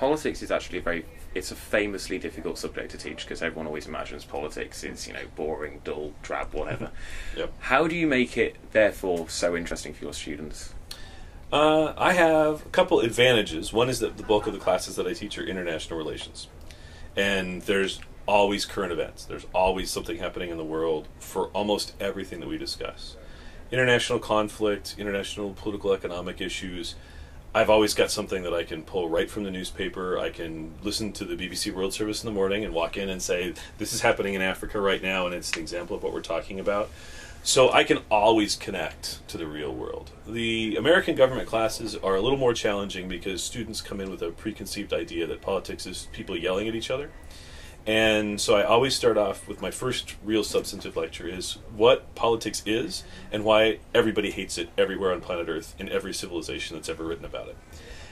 politics is actually it's a famously difficult subject to teach because everyone always imagines politics is, boring, dull, drab, whatever. Yep. How do you make it, therefore, so interesting for your students? I have a couple advantages. One is that the bulk of the classes that I teach are international relations. And there's always current events. There's always something happening in the world for almost everything that we discuss. International conflict, international political economic issues. I've always got something that I can pull right from the newspaper. I can listen to the BBC World Service in the morning and walk in and say, this is happening in Africa right now, and it's an example of what we're talking about. So I can always connect to the real world. The American government classes are a little more challenging because students come in with a preconceived idea that politics is people yelling at each other. And so I always start off with my first real substantive lecture is what politics is and why everybody hates it everywhere on planet Earth in every civilization that's ever written about it.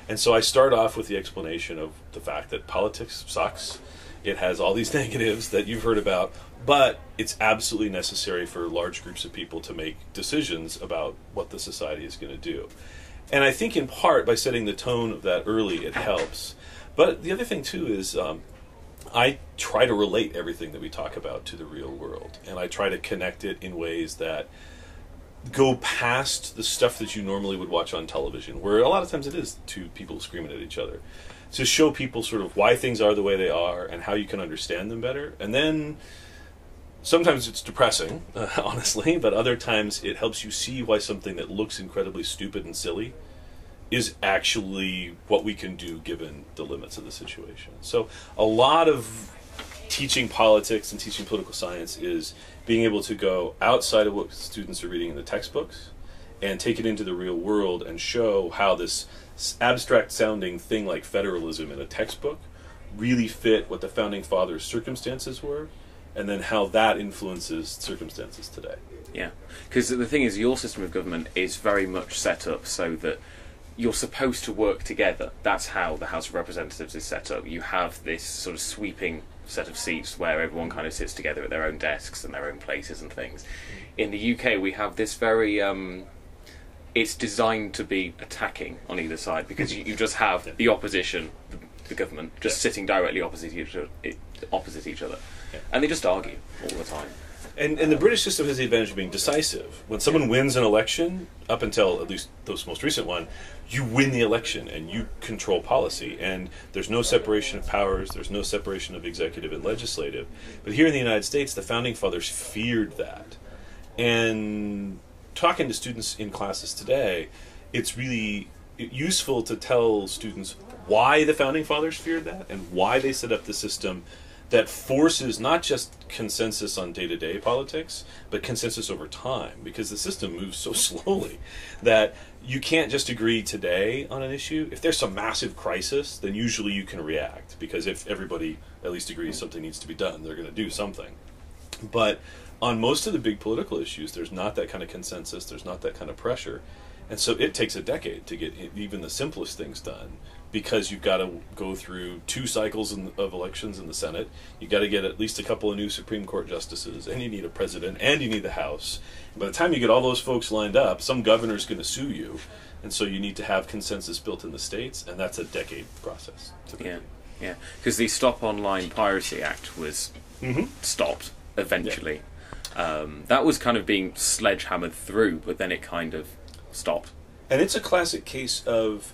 And so I start off with the explanation of the fact that politics sucks. It has all these negatives that you've heard about, but it's absolutely necessary for large groups of people to make decisions about what the society is going to do. And I think in part by setting the tone of that early, it helps. But the other thing too is I try to relate everything that we talk about to the real world, and I try to connect it in ways that go past the stuff that you normally would watch on television, where a lot of times it is two people screaming at each other, to show people sort of why things are the way they are and how you can understand them better. And then sometimes it's depressing, honestly, but other times it helps you see why something that looks incredibly stupid and silly is actually what we can do given the limits of the situation. So a lot of teaching politics and teaching political science is being able to go outside of what students are reading in the textbooks and take it into the real world and show how this abstract sounding thing like federalism in a textbook really fit what the Founding Fathers' circumstances were, and then how that influences circumstances today. Yeah, because the thing is, your system of government is very much set up so that you're supposed to work together. That's how the House of Representatives is set up. You have this sort of sweeping set of seats where everyone kind of sits together at their own desks and their own places and things. In the UK, we have this very... it's designed to be attacking on either side because you just have the opposition, the government, just sitting directly opposite each other. Yeah. And they just argue all the time. And the British system has the advantage of being decisive. When someone wins an election, up until at least this most recent one, you win the election and you control policy. And there's no separation of powers, there's no separation of executive and legislative. But here in the United States, the Founding Fathers feared that. And talking to students in classes today, it's really useful to tell students why the Founding Fathers feared that and why they set up the system that forces not just consensus on day-to-day politics, but consensus over time, because the system moves so slowly that you can't just agree today on an issue. If there's some massive crisis, then usually you can react, because if everybody at least agrees something needs to be done, they're going to do something. But on most of the big political issues, there's not that kind of consensus, there's not that kind of pressure, and so it takes a decade to get even the simplest things done, because you've got to go through 2 cycles of elections in the Senate. You've got to get at least a couple of new Supreme Court justices, and you need a president, and you need the House. And by the time you get all those folks lined up, some governor's going to sue you, and so you need to have consensus built in the states, and that's a decade process. Typically. Yeah, because the Stop Online Piracy Act was stopped eventually. Yeah. That was kind of being sledgehammered through, but then it kind of stopped. And it's a classic case of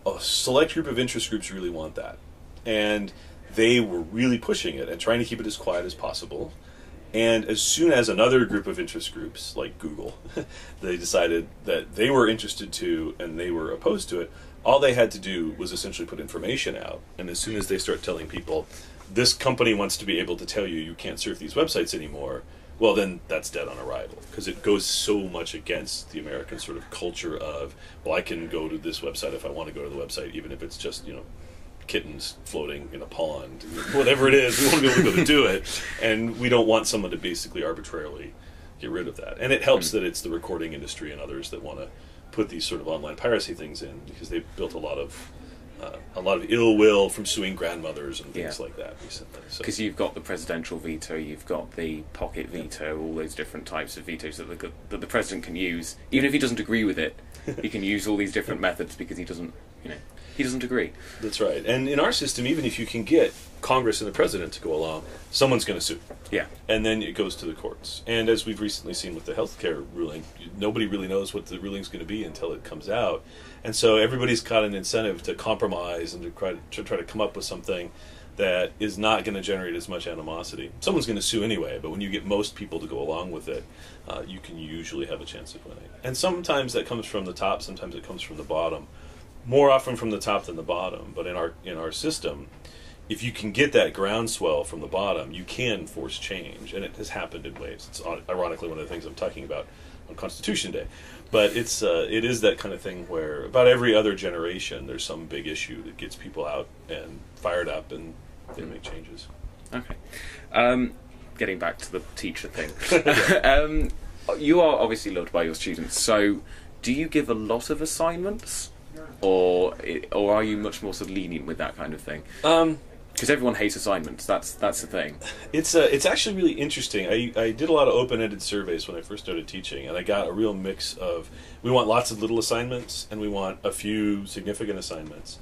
a select group of interest groups really want that. And they were really pushing it and trying to keep it as quiet as possible. And as soon as another group of interest groups, like Google, they decided that they were interested too and they were opposed to it, all they had to do was essentially put information out. And as soon as they start telling people, this company wants to be able to tell you you can't surf these websites anymore, well, then that's dead on arrival, because it goes so much against the American sort of culture of, well, I can go to this website if I want to go to the website, even if it's just, kittens floating in a pond, whatever it is, we want to be able to go to do it, and we don't want someone to basically arbitrarily get rid of that. And it helps that it's the recording industry and others that want to put these sort of online piracy things in, because they've built a lot of ill will from suing grandmothers and things like that recently. Because you've got the presidential veto, you've got the pocket veto, all those different types of vetoes that the president can use. Even if he doesn't agree with it, he can use all these different methods because he doesn't, he doesn't agree. That's right. And in our system, even if you can get Congress and the president to go along, someone's going to sue. Yeah. And then it goes to the courts. And as we've recently seen with the healthcare ruling, nobody really knows what the ruling's going to be until it comes out. And so everybody's got an incentive to compromise and to try to come up with something that is not going to generate as much animosity. Someone's going to sue anyway, but when you get most people to go along with it, you can usually have a chance of winning. And sometimes that comes from the top, sometimes it comes from the bottom. More often from the top than the bottom. But in our system, if you can get that groundswell from the bottom, you can force change, and it has happened in waves. It's ironically one of the things I'm talking about on Constitution Day. But it is that kind of thing where about every other generation there's some big issue that gets people out and fired up, and they make changes. Okay. Getting back to the teacher thing. You are obviously loved by your students, so do you give a lot of assignments? Or are you much more sort of lenient with that kind of thing? Because everyone hates assignments. That's the thing. It's actually really interesting. I did a lot of open-ended surveys when I first started teaching, and I got a real mix of, we want lots of little assignments and we want a few significant assignments.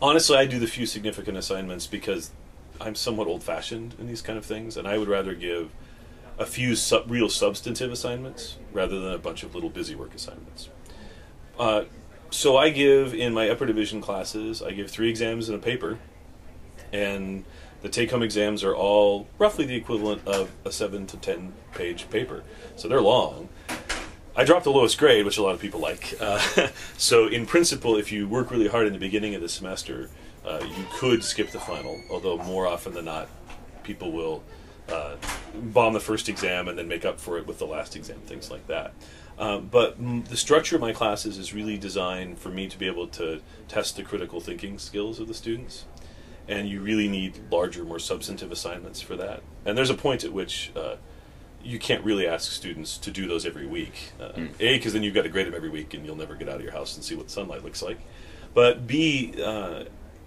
Honestly, I do the few significant assignments because I'm somewhat old-fashioned in these kind of things, and I would rather give a few real substantive assignments rather than a bunch of little busy work assignments. So I give, in my upper division classes, I give 3 exams and a paper, and the take-home exams are all roughly the equivalent of a 7 to 10 page paper. So they're long. I dropped the lowest grade, which a lot of people like. So in principle, if you work really hard in the beginning of the semester, you could skip the final, although more often than not, people will bomb the first exam and then make up for it with the last exam, things like that. But the structure of my classes is really designed for me to be able to test the critical thinking skills of the students. And you really need larger, more substantive assignments for that. And there's a point at which you can't really ask students to do those every week. A, because then you've got to grade them every week and you'll never get out of your house and see what sunlight looks like. But B,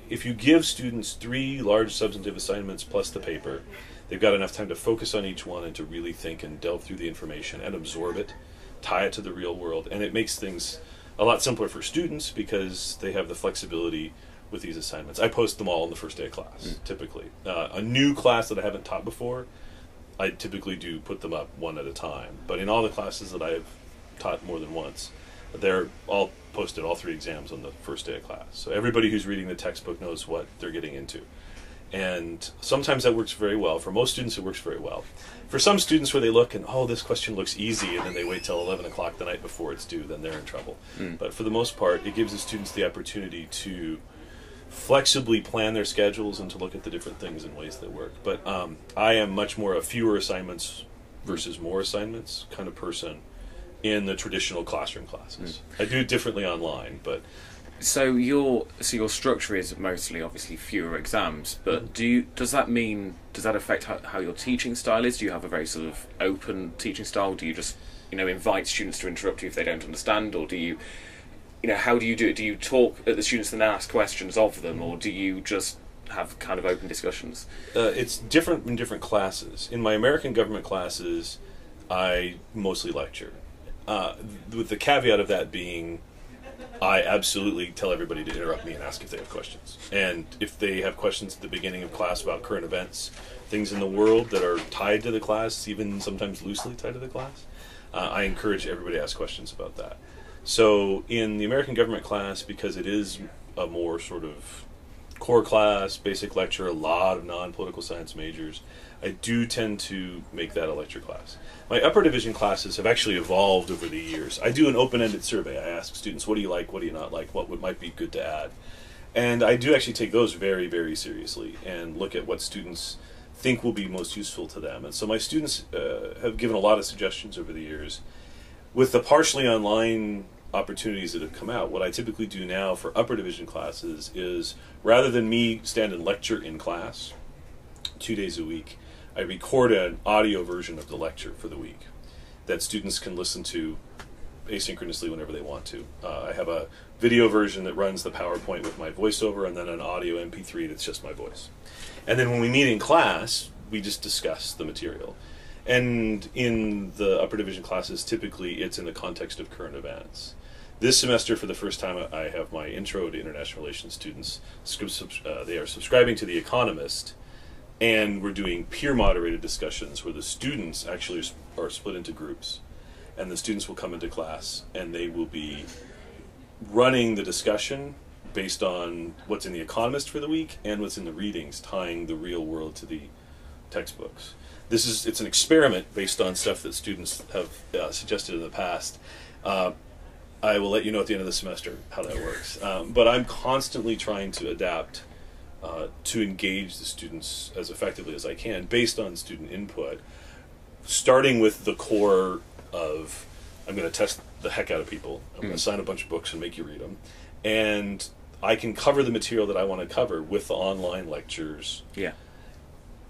if you give students 3 large substantive assignments plus the paper, they've got enough time to focus on each one and to really think and delve through the information and absorb it, tie it to the real world. And it makes things a lot simpler for students because they have the flexibility with these assignments. I post them all on the first day of class, typically. A new class that I haven't taught before, I typically do put them up one at a time. But in all the classes that I've taught more than once, they're all posted, all 3 exams on the first day of class. So everybody who's reading the textbook knows what they're getting into. And sometimes that works very well. For most students, it works very well. For some students where they look and, oh, this question looks easy, and then they wait till 11 o'clock the night before it's due, then they're in trouble. But for the most part, it gives the students the opportunity to flexibly plan their schedules and to look at the different things in ways that work. But I am much more a fewer assignments versus more assignments kind of person in the traditional classroom classes. I do it differently online, but So your structure is mostly obviously fewer exams, but does that affect how your teaching style is? Do you have a very sort of open teaching style? Do you just invite students to interrupt you if they don't understand, or do you how do you do it? Do you talk at the students and then ask questions of them, or do you just have kind of open discussions? It's different in different classes. In my American government classes, I mostly lecture, with the caveat of that being, I absolutely tell everybody to interrupt me and ask if they have questions. And if they have questions at the beginning of class about current events, things in the world that are tied to the class, even sometimes loosely tied to the class, I encourage everybody to ask questions about that. So in the American government class, because it is a more sort of core class, basic lecture, a lot of non-political science majors, I do tend to make that a lecture class. My upper division classes have actually evolved over the years. I do an open-ended survey. I ask students, what do you like, what do you not like, what might be good to add? And I do actually take those very, very seriously and look at what students think will be most useful to them. And so my students have given a lot of suggestions over the years. With the partially online opportunities that have come out, what I typically do now for upper division classes is, rather than me stand and lecture in class 2 days a week, I record an audio version of the lecture for the week that students can listen to asynchronously whenever they want to. I have a video version that runs the PowerPoint with my voiceover, and then an audio MP3 that's just my voice. And then when we meet in class, we just discuss the material. And in the upper division classes, typically it's in the context of current events. This semester, for the first time, I have my Intro to International Relations students. They are subscribing to The Economist, and we're doing peer-moderated discussions where the students actually are split into groups, and the students will come into class, and they will be running the discussion based on what's in The Economist for the week and what's in the readings, tying the real world to the textbooks. It's an experiment based on stuff that students have suggested in the past. I will let you know at the end of the semester how that works. But I'm constantly trying to adapt to engage the students as effectively as I can based on student input, starting with the core of I'm going to test the heck out of people. I'm going to sign a bunch of books and make you read them. And I can cover the material that I want to cover with the online lectures. Yeah.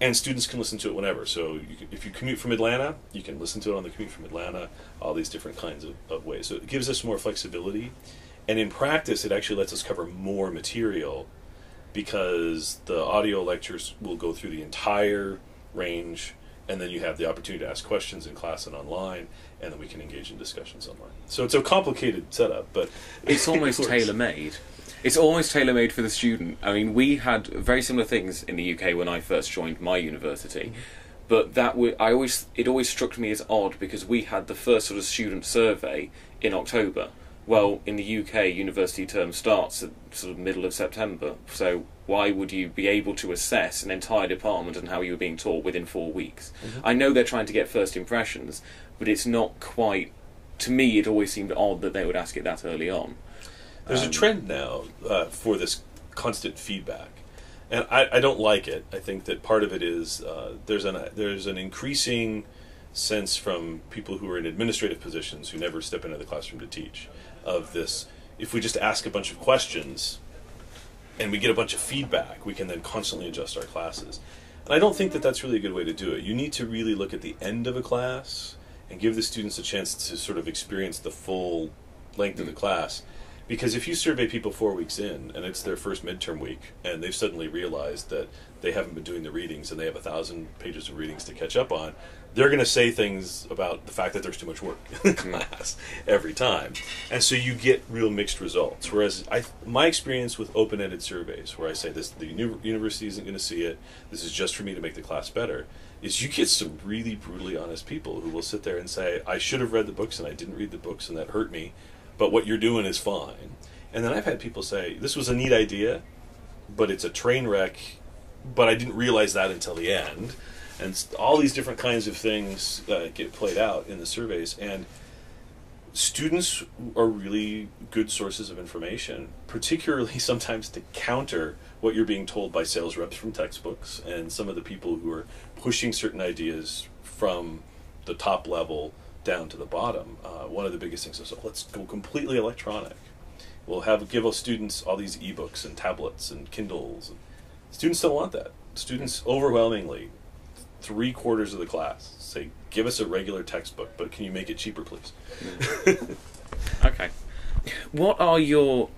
And students can listen to it whenever. So if you commute from Atlanta, you can listen to it on the commute from Atlanta, all these different kinds of ways. So it gives us more flexibility. And in practice, it actually lets us cover more material because the audio lectures will go through the entire range, and then you have the opportunity to ask questions in class and online, and then we can engage in discussions online. So it's a complicated setup, but it's almost tailor-made. It's almost tailor-made for the student. I mean, we had very similar things in the UK when I first joined my university, but it always struck me as odd because we had the first sort of student survey in October. Well, in the UK, university term starts at sort of middle of September, so why would you be able to assess an entire department and how you were being taught within 4 weeks? I know they're trying to get first impressions, but it's not quite... To me, it always seemed odd that they would ask it that early on. There's a trend now for this constant feedback, and I don't like it. I think that part of it is there's an increasing sense from people who are in administrative positions who never step into the classroom to teach of this. If we just ask a bunch of questions and we get a bunch of feedback, we can then constantly adjust our classes. And I don't think that that's really a good way to do it. You need to really look at the end of a class and give the students a chance to sort of experience the full length of the class. Because if you survey people 4 weeks in, and it's their first midterm week, and they've suddenly realized that they haven't been doing the readings, and they have 1,000 pages of readings to catch up on, they're going to say things about the fact that there's too much work in the class every time. And so you get real mixed results. Whereas my experience with open-ended surveys, where I say the university isn't going to see it, this is just for me to make the class better, is you get some really brutally honest people who will sit there and say, I should have read the books, and I didn't read the books, and that hurt me, but what you're doing is fine. And then I've had people say, this was a neat idea, but it's a train wreck, but I didn't realize that until the end. And all these different kinds of things get played out in the surveys. And students are really good sources of information, particularly sometimes to counter what you're being told by sales reps from textbooks and some of the people who are pushing certain ideas from the top level down to the bottom. One of the biggest things is, let's go completely electronic. We'll give our students all these ebooks and tablets and Kindles. Students don't want that. Students overwhelmingly, 3/4 of the class say, give us a regular textbook, but can you make it cheaper, please? Okay. What are your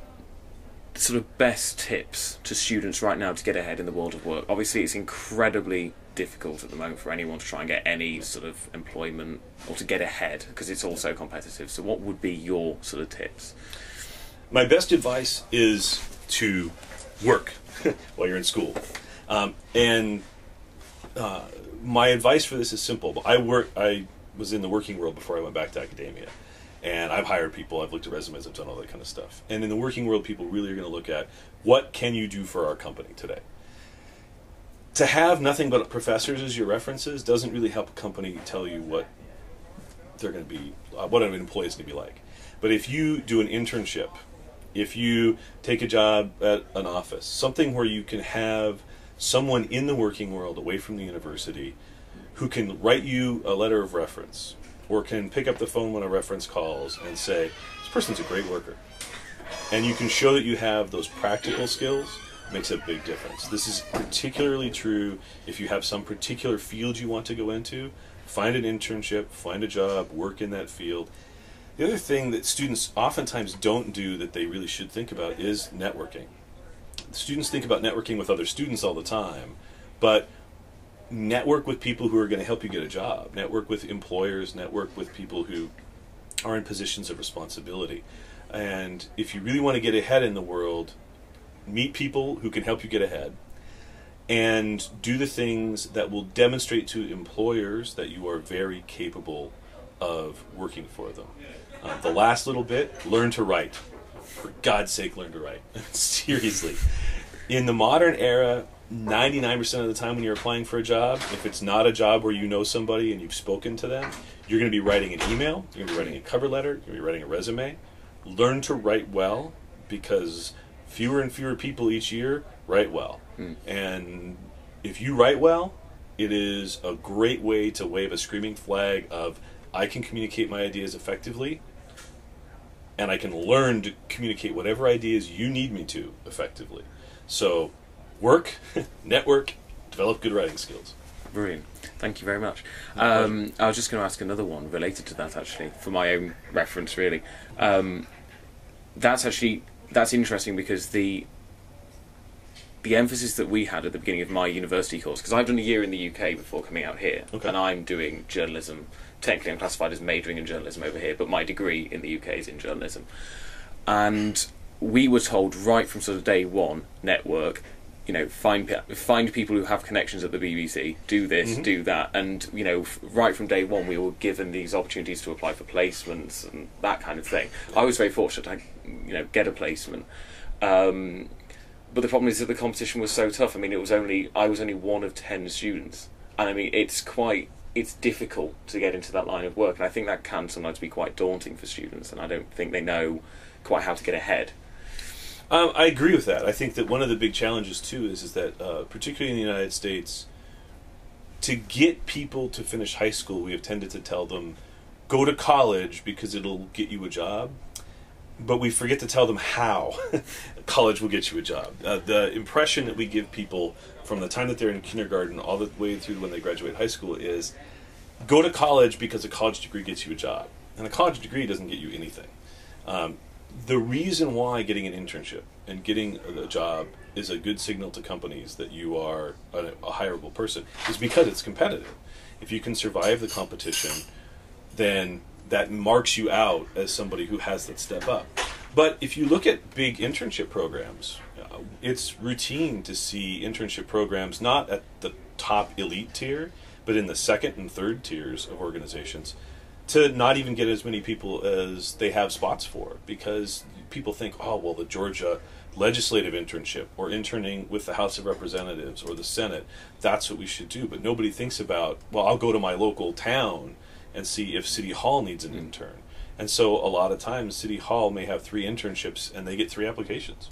sort of best tips to students right now to get ahead in the world of work? Obviously, it's incredibly difficult at the moment for anyone to try and get any sort of employment or to get ahead because it's all so competitive. So what would be your sort of tips? My best advice is to work while you're in school. My advice for this is simple. I was in the working world before I went back to academia. And I've hired people, I've looked at resumes, I've done all that kind of stuff. And in the working world, people really are going to look at what can you do for our company today? To have nothing but professors as your references doesn't really help a company tell you what they're going to be, what an employee is going to be like. But if you do an internship, if you take a job at an office, something where you can have someone in the working world away from the university who can write you a letter of reference or can pick up the phone when a reference calls and say, this person's a great worker. And you can show that you have those practical skills, makes a big difference. This is particularly true if you have some particular field you want to go into. Find an internship, find a job, work in that field. The other thing that students oftentimes don't do that they really should think about is networking. Students think about networking with other students all the time, but network with people who are going to help you get a job. Network with employers, network with people who are in positions of responsibility. And if you really want to get ahead in the world, meet people who can help you get ahead, and do the things that will demonstrate to employers that you are very capable of working for them. The last little bit, learn to write. For God's sake, learn to write. Seriously. In the modern era, 99% of the time when you're applying for a job, if it's not a job where you know somebody and you've spoken to them, you're going to be writing an email, you're going to be writing a cover letter, you're going to be writing a resume. Learn to write well, because fewer and fewer people each year write well. And if you write well, it is a great way to wave a screaming flag of, I can communicate my ideas effectively, and I can learn to communicate whatever ideas you need me to effectively. So work, network, develop good writing skills. Brilliant. Thank you very much. I was just going to ask another one related to that, actually, for my own reference, really. That's interesting, because the emphasis that we had at the beginning of my university course, because I've done a year in the UK before coming out here, and I'm doing journalism. Technically, I'm classified as majoring in journalism over here, but my degree in the UK is in journalism. And we were told right from sort of day one, network, find people who have connections at the BBC, do this, do that, and right from day one we were given these opportunities to apply for placements and that kind of thing. I was very fortunate to get a placement, but the problem is that the competition was so tough. I mean, I was only one of 10 students, and I mean it's difficult to get into that line of work, and I think that can sometimes be quite daunting for students, and I don't think they know quite how to get ahead. I agree with that. I think that one of the big challenges too is that particularly in the United States, to get people to finish high school, we have tended to tell them, go to college because it'll get you a job, but we forget to tell them how college will get you a job. The impression that we give people from the time that they're in kindergarten all the way through when they graduate high school is, go to college because a college degree gets you a job. And a college degree doesn't get you anything. The reason why getting an internship and getting a job is a good signal to companies that you are a hireable person is because it's competitive. If you can survive the competition, then that marks you out as somebody who has that step up. But if you look at big internship programs, it's routine to see internship programs not at the top elite tier, but in the second and third tiers of organizations, to not even get as many people as they have spots for, because people think, oh, well, the Georgia legislative internship or interning with the House of Representatives or the Senate, that's what we should do. But nobody thinks about, well, I'll go to my local town and see if City Hall needs an intern. And so a lot of times City Hall may have 3 internships and they get 3 applications,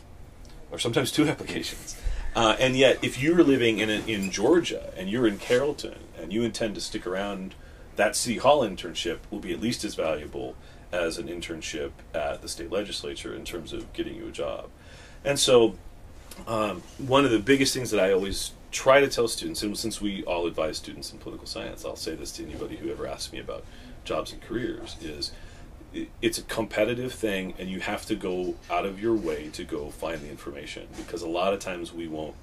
or sometimes 2 applications. And yet if you're living in Georgia and you're in Carrollton and you intend to stick around, that City Hall internship will be at least as valuable as an internship at the state legislature in terms of getting you a job. And so one of the biggest things that I always try to tell students, and since we all advise students in political science, I'll say this to anybody who ever asks me about jobs and careers, is it's a competitive thing, and you have to go out of your way to go find the information, because a lot of times we won't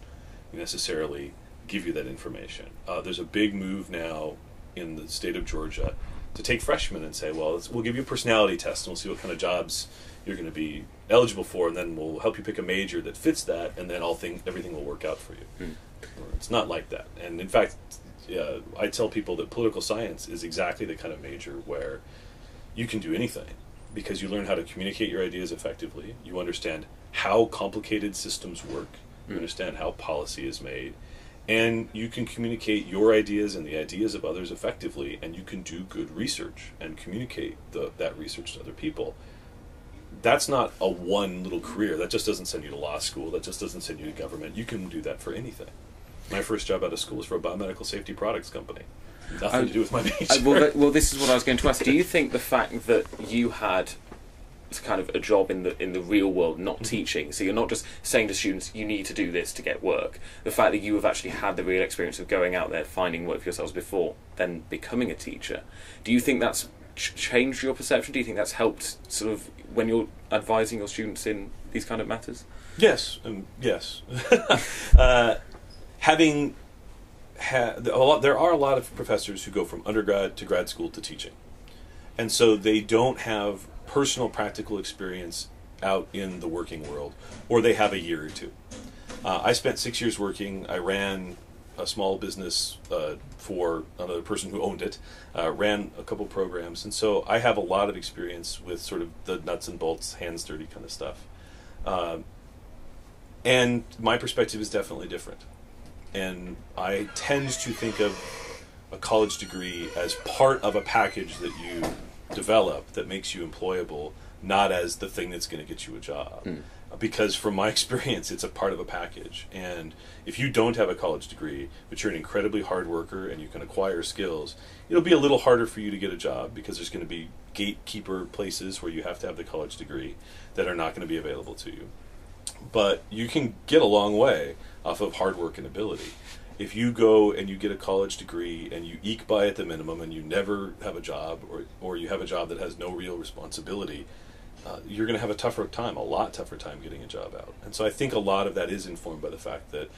necessarily give you that information. There's a big move now in the state of Georgia to take freshmen and say, well, we'll give you a personality test and we'll see what kind of jobs you're going to be eligible for, and then we'll help you pick a major that fits that, and then everything will work out for you. It's not like that. And in fact, I tell people that political science is exactly the kind of major where you can do anything, because you learn how to communicate your ideas effectively, you understand how complicated systems work, you understand how policy is made, and you can communicate your ideas and the ideas of others effectively, and you can do good research and communicate that research to other people. That's not a one little career. That just doesn't send you to law school. That just doesn't send you to government. You can do that for anything. My first job out of school was for a biomedical safety products company. Nothing to do with my major. Well, this is what I was going to ask. Do you think the fact that you had kind of a job in the real world, not teaching, so you're not just saying to students, you need to do this to get work, the fact that you have actually had the real experience of going out there, finding work for yourselves before, then becoming a teacher, do you think that's changed your perception? Do you think that's helped sort of when you're advising your students in these kind of matters? Yes, yes. There are a lot of professors who go from undergrad to grad school to teaching, and so they don't have personal practical experience out in the working world, or they have a year or two. I spent 6 years working. I ran a small business for another person who owned it, ran a couple programs, and so I have a lot of experience with sort of the nuts and bolts, hands dirty kind of stuff. And my perspective is definitely different. And I tend to think of a college degree as part of a package that you develop that makes you employable, not as the thing that's going to get you a job. Because from my experience, it's a part of a package. And if you don't have a college degree, but you're an incredibly hard worker and you can acquire skills, it'll be a little harder for you to get a job because there's going to be gatekeeper places where you have to have the college degree that are not going to be available to you. But you can get a long way off of hard work and ability. If you go and you get a college degree and you eke by at the minimum and you never have a job, or you have a job that has no real responsibility, you're going to have a lot tougher time getting a job out. And so I think a lot of that is informed by the fact that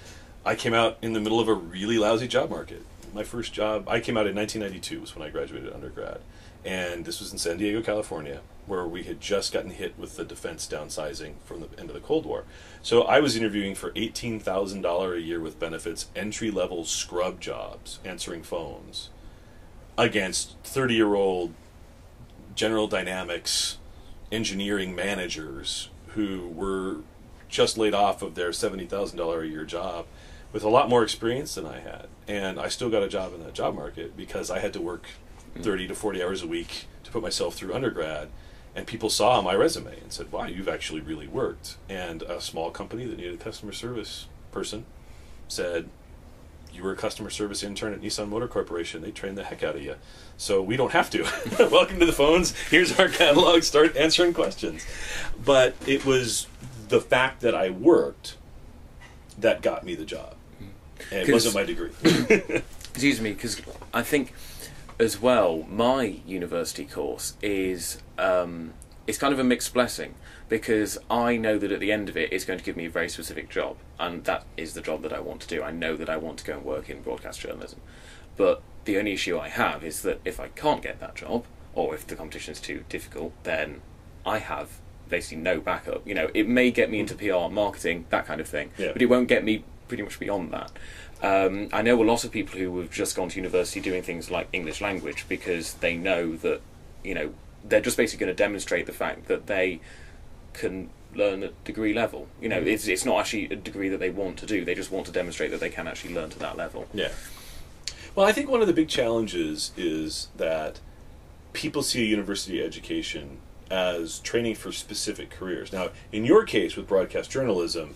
I came out in the middle of a really lousy job market. My first job, I came out in 1992, was when I graduated undergrad. And this was in San Diego, California, where we had just gotten hit with the defense downsizing from the end of the Cold War. So I was interviewing for $18,000 a year with benefits, entry-level scrub jobs, answering phones, against 30-year-old General Dynamics engineering managers who were just laid off of their $70,000 a year job with a lot more experience than I had. And I still got a job in that job market because I had to work 30 to 40 hours a week to put myself through undergrad, and people saw my resume and said, wow, you've actually really worked. And a small company that needed a customer service person said, you were a customer service intern at Nissan Motor Corporation. They trained the heck out of you, so we don't have to. Welcome to the phones. Here's our catalog. Start answering questions. But it was the fact that I worked that got me the job. And it wasn't my degree. Excuse me, because I think as well, my university course is it's kind of a mixed blessing, because I know that at the end of it, it's going to give me a very specific job, and that is the job that I want to do. I know that I want to go and work in broadcast journalism. But the only issue I have is that if I can't get that job, or if the competition is too difficult, then I have basically no backup. You know, it may get me into PR, marketing, that kind of thing, but it won't get me pretty much beyond that. I know a lot of people who have just gone to university doing things like English language because they know that, you know, they're just basically going to demonstrate the fact that they can learn at degree level. You know, it's not actually a degree that they want to do. They just want to demonstrate that they can actually learn to that level. Yeah. Well, I think one of the big challenges is that people see a university education as training for specific careers. Now, in your case with broadcast journalism,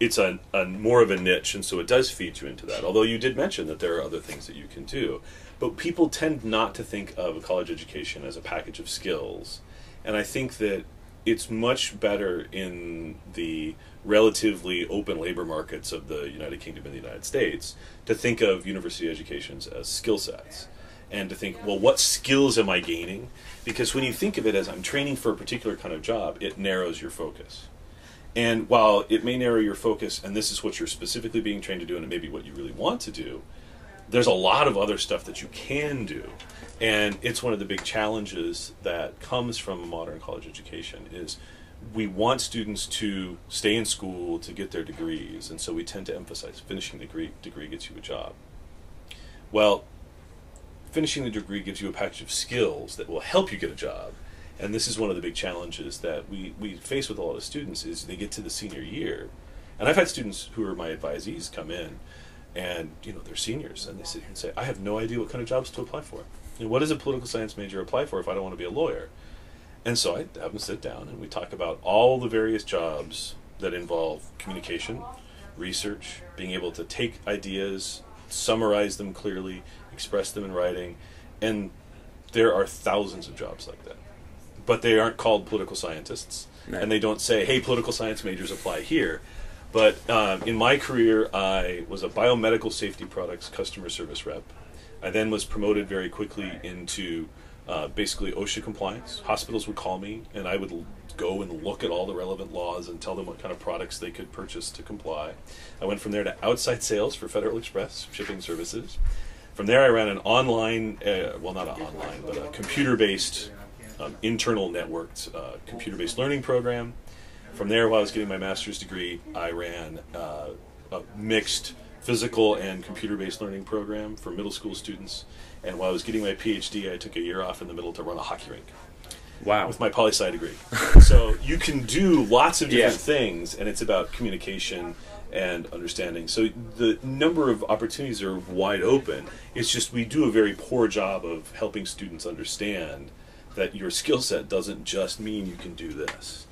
it's a more of a niche, and so it does feed you into that, although you did mention that there are other things that you can do. But people tend not to think of a college education as a package of skills, and I think that it's much better in the relatively open labor markets of the United Kingdom and the United States to think of university educations as skill sets, and to think, well, what skills am I gaining? Because when you think of it as I'm training for a particular kind of job, it narrows your focus. And while it may narrow your focus, and this is what you're specifically being trained to do, and it may be what you really want to do, there's a lot of other stuff that you can do. And it's one of the big challenges that comes from a modern college education is we want students to stay in school to get their degrees, and so we tend to emphasize finishing the degree gets you a job. Well, finishing the degree gives you a package of skills that will help you get a job. And this is one of the big challenges that we face with a lot of students is they get to the senior year. And I've had students who are my advisees come in and, you know, they're seniors and they sit here and say, I have no idea what kind of jobs to apply for. You know, what does a political science major apply for if I don't want to be a lawyer? And so I have them sit down and we talk about all the various jobs that involve communication, research, being able to take ideas, summarize them clearly, express them in writing, and there are thousands of jobs like that. But they aren't called political scientists, and they don't say, hey, political science majors apply here. But in my career, I was a biomedical safety products customer service rep. I then was promoted very quickly into basically OSHA compliance. Hospitals would call me, and I would go and look at all the relevant laws and tell them what kind of products they could purchase to comply. I went from there to outside sales for Federal Express shipping services. From there, I ran an online, well, not an online, but a computer-based internal networked computer-based learning program. From there, while I was getting my master's degree, I ran a mixed physical and computer-based learning program for middle school students. And while I was getting my PhD, I took a year off in the middle to run a hockey rink. Wow. With my poli-sci degree. So you can do lots of different things, and it's about communication and understanding. So the number of opportunities are wide open. It's just we do a very poor job of helping students understand that your skill set doesn't just mean you can do this.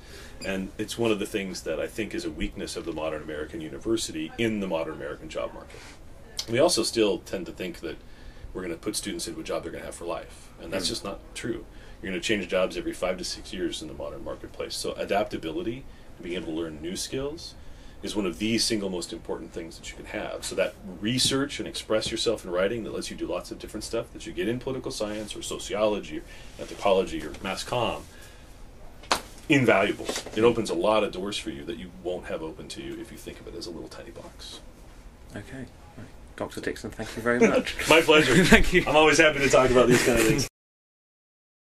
And it's one of the things that I think is a weakness of the modern American university in the modern American job market. We also still tend to think that we're going to put students into a job they're going to have for life. And that's just not true. You're going to change jobs every 5 to 6 years in the modern marketplace. So adaptability and being able to learn new skills is one of the single most important things that you can have. So that research and express yourself in writing that lets you do lots of different stuff that you get in political science or sociology or anthropology or mass comm, invaluable. It opens a lot of doors for you that you won't have open to you if you think of it as a little tiny box. Okay. Dr. Dixon, thank you very much. My pleasure. Thank you. I'm always happy to talk about these kind of things.